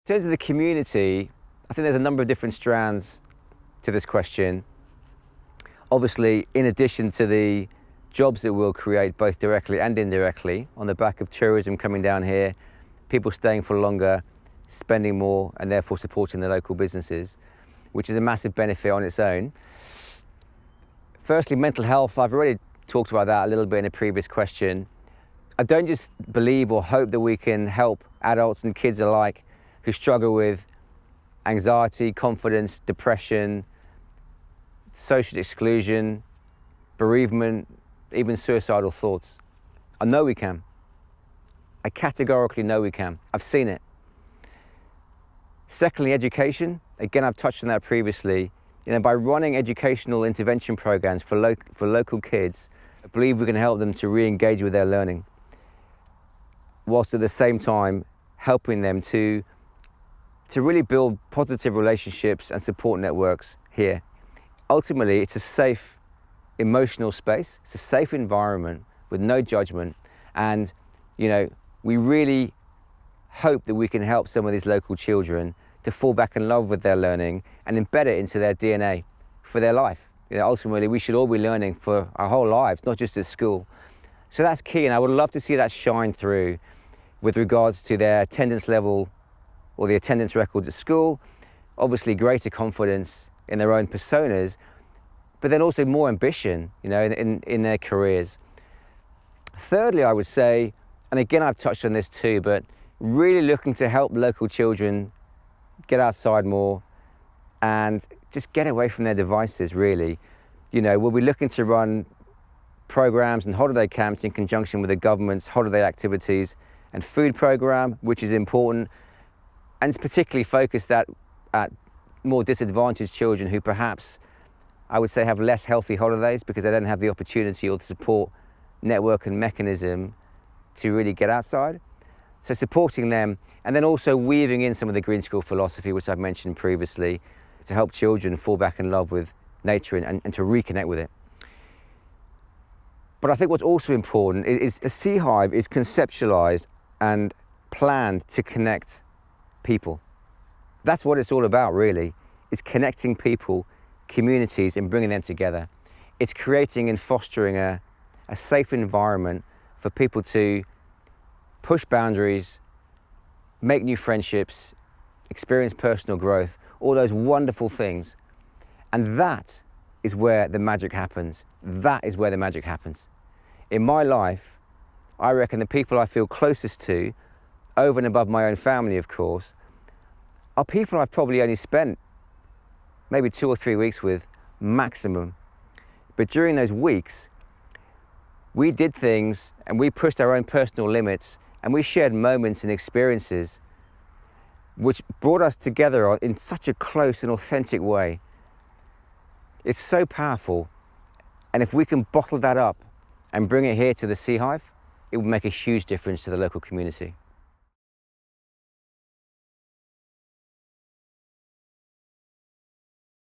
In terms of the community, I think there's a number of different strands to this question. Obviously, in addition to the jobs that we'll create both directly and indirectly on the back of tourism coming down here, people staying for longer, spending more, and therefore supporting the local businesses, which is a massive benefit on its own. Firstly, mental health. I've already talked about that a little bit in a previous question. I don't just believe or hope that we can help adults and kids alike who struggle with anxiety, confidence, depression, social exclusion, bereavement, even suicidal thoughts. I know we can. I categorically know we can. I've seen it. Secondly, education. Again, I've touched on that previously. By running educational intervention programs for local kids, I believe we can help them to re-engage with their learning, whilst at the same time helping them to really build positive relationships and support networks here. Ultimately, it's a safe emotional space. It's a safe environment with no judgment. And, we really hope that we can help some of these local children to fall back in love with their learning and embed it into their DNA for their life. Ultimately, we should all be learning for our whole lives, not just at school. So that's key, and I would love to see that shine through with regards to their attendance level or the attendance records at school. Obviously, greater confidence in their own personas, but then also more ambition, in their careers. Thirdly, I would say, and again, I've touched on this too, but really looking to help local children get outside more and just get away from their devices, really. We'll be looking to run programs and holiday camps in conjunction with the government's holiday activities and food program, which is important, and it's particularly focused at more disadvantaged children who perhaps, I would say, have less healthy holidays because they don't have the opportunity or the support network and mechanism to really get outside. So supporting them, and then also weaving in some of the green school philosophy, which I've mentioned previously, to help children fall back in love with nature and to reconnect with it. But I think what's also important is a Seahive is conceptualized and planned to connect people. That's what it's all about, really. It's connecting people, communities, and bringing them together. It's creating and fostering a safe environment for people to push boundaries, make new friendships, experience personal growth, all those wonderful things. And that is where the magic happens. That is where the magic happens. In my life, I reckon the people I feel closest to, over and above my own family, of course, are people I've probably only spent maybe 2 or 3 weeks with, maximum. But during those weeks, we did things and we pushed our own personal limits and we shared moments and experiences which brought us together in such a close and authentic way. It's so powerful. And if we can bottle that up and bring it here to the Seahive, it will make a huge difference to the local community.